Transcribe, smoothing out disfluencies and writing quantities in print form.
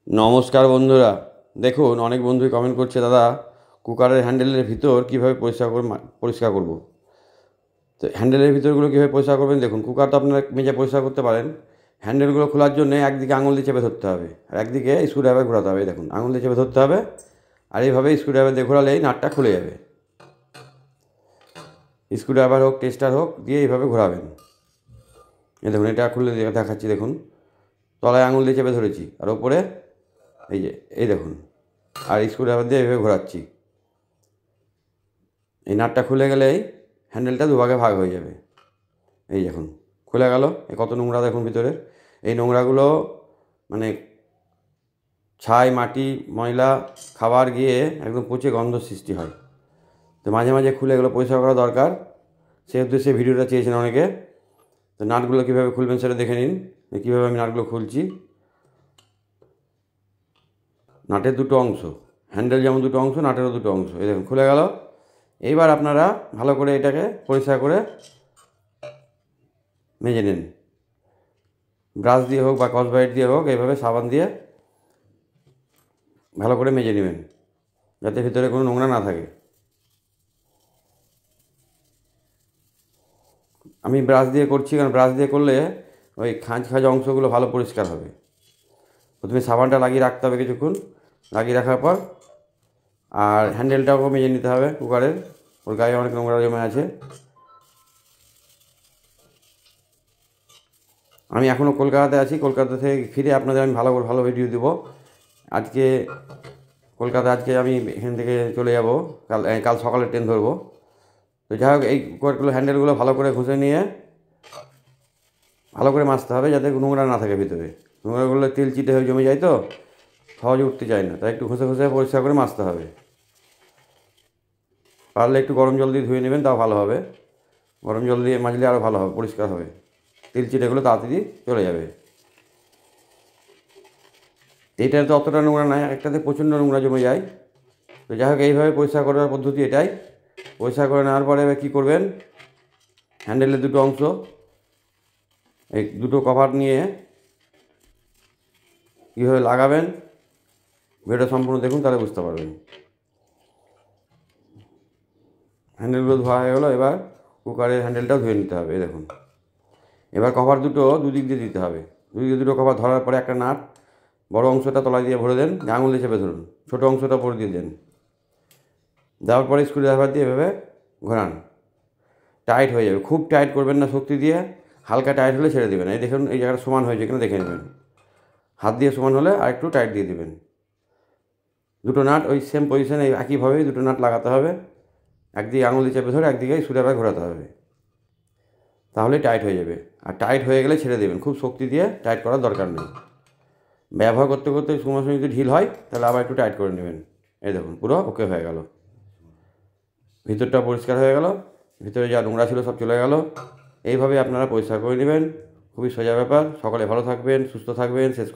নমস্কার বন্ধুরা, দেখুন অনেক বন্ধুই কমেন্ট করছে, দাদা কুকারের হ্যান্ডেলের ভিতর কীভাবে পরিষ্কার করব। তো হ্যান্ডেলের ভিতরগুলো কীভাবে পরিষ্কার করবেন, দেখুন কুকার তো আপনারা মেজে পরিষ্কার করতে পারেন। হ্যান্ডেলগুলো খোলার জন্য একদিকে আঙুল দিয়ে চেপে ধরতে হবে, আর একদিকে স্ক্রুড্রাইভার ঘোরাতে হবে। দেখুন আঙুল দিয়ে চেপে ধরতে হবে, আর এইভাবে স্ক্রুড্রাইভার দিয়ে ঘোরালেই নাটটা খুলে যাবে। স্ক্রুড্রাইভার হোক টেস্টার হোক দিয়ে এইভাবে ঘোরাবেন। এই দেখুন এটা খুলে দেখাচ্ছি। দেখুন তলায় আঙুল দিয়ে চেপে ধরেছি, আর ওপরে এই দেখুন, আর স্ক্রুড্রাইভার দিয়ে এইভাবে ঘোরাচ্ছি। এই নাটটা খুলে গেলেই হ্যান্ডেলটা দুভাগে ভাগ হয়ে যাবে। এই দেখুন খুলে গেল। কত নোংরা দেখুন ভিতরে। এই নোংরাগুলো মানে ছাই, মাটি, ময়লা, খাবার গিয়ে একদম পচে গন্ধ সৃষ্টি হয়। তো মাঝে মাঝে খুলে এগুলো পরিষ্কার করা দরকার। সেই উদ্দেশ্যে ভিডিওটা চেয়েছেন অনেকে। তো নাটগুলো কীভাবে খুলবেন সেটা দেখে নিন, কীভাবে আমি নাটগুলো খুলছি। নাটের দুটো অংশ, হ্যান্ডেল যেমন দুটো অংশ, নাটেরও দুটো অংশ। এই দেখুন খুলে গেল। এইবার আপনারা ভালো করে এটাকে পরিষ্কার করে মেজে নিন। ব্রাশ দিয়ে হোক বা স্কচব্রাইট দিয়ে হোক, এইভাবে সাবান দিয়ে ভালো করে মেজে নেবেন, যাতে ভিতরে কোনো নোংরা না থাকে। আমি ব্রাশ দিয়ে করছি, কারণ ব্রাশ দিয়ে করলে ওই খাঁজ অংশগুলো ভালো পরিষ্কার হবে। প্রথমে সাবানটা লাগিয়ে রাখতে হবে কিছুক্ষণ, লাগিয়ে রাখার পর আর হ্যান্ডেলটাও মেজে নিতে হবে কুকারের, ওর গায়ে অনেক নোংরা জমে আছে। আমি এখনও কলকাতাতে আছি, কলকাতা থেকে ফিরে আপনাদের আমি ভালো ভিডিও দেবো। আজকে আমি এখান থেকে চলে যাব, কাল সকালে ট্রেন ধরবো। তো যাই হোক, এই কুকারগুলো হ্যান্ডেলগুলো ভালো করে ঘষে নিয়ে ভালো করে মাজতে হবে, যাতে নোংরা না থাকে ভিতরে। নোংরাগুলো তেল চিটে হয়ে জমে যায়, তো সহজে উঠতে চায় না, তাই একটু ঘষে পরিষ্কার করে মাজতে হবে। পারলে একটু গরম জল দিয়ে ধুয়ে নেবেন, তাও ভালো হবে। গরম জল দিয়ে মাজলে আরও ভালো হবে, পরিষ্কার হবে। তেল চিটেগুলো তাড়াতাড়ি চলে যাবে। এইটাতে তো অতটা নোংরা নয়, একটাতে প্রচণ্ড নোংরা জমে যায়। তো যাই হোক, এইভাবে পরিষ্কার করার পদ্ধতি এটাই। পরিষ্কার করে নেওয়ার পরে এবার কী করবেন, হ্যান্ডেলের দুটো অংশ, এই দুটো কভার নিয়ে কীভাবে লাগাবেন ভিডিওটা সম্পূর্ণ দেখুন, তাহলে বুঝতে পারবেন। হ্যান্ডেলগুলো ধোয়া হয়ে গেলো। এবার কুকারের হ্যান্ডেলটাও ধুয়ে নিতে হবে। এই দেখুন, এবার কভার দুটো দুদিক দিয়ে দিতে হবে। দুটো কভার ধরার পরে একটা নাট, বড় অংশটা তলায় দিয়ে ভরে দেন, আঙুল দিয়ে চেপে ধরুন, ছোটো অংশটা পরে দিয়ে দেন। দেওয়ার পরে স্ক্রুড্রাইভার দিয়ে এভাবে ঘোরান, টাইট হয়ে যাবে। খুব টাইট করবেন না শক্তি দিয়ে, হালকা টাইট হলে ছেড়ে দেবেন। এই দেখুন, এই জায়গাটা সমান হয়েছে কিনা দেখে নেবেন। হাত দিয়ে সমান হলে আর একটু টাইট দিয়ে দেবেন। দুটো নাট ওই সেম পজিশনে একইভাবেই দুটো নাট লাগাতে হবে। একদিকে আঙুল দিয়ে চেপে ধরে একদিকে স্ক্রুড্রাইভার ঘোরাতে হবে, তাহলে টাইট হয়ে যাবে। আর টাইট হয়ে গেলে ছেড়ে দেবেন, খুব শক্তি দিয়ে টাইট করার দরকার নেই। ব্যবহার করতে করতে সময় যদি ঢিল হয়, তাহলে আবার একটু টাইট করে নেবেন। এই দেখুন পুরো ওকে হয়ে গেল। ভিতরটা পরিষ্কার হয়ে গেল, ভিতরে যা নোংরা ছিল সব চলে গেল। এইভাবে আপনারা পরিষ্কার করে নেবেন, খুবই সোজা ব্যাপার। সকলে ভালো থাকবেন, সুস্থ থাকবেন। শেষ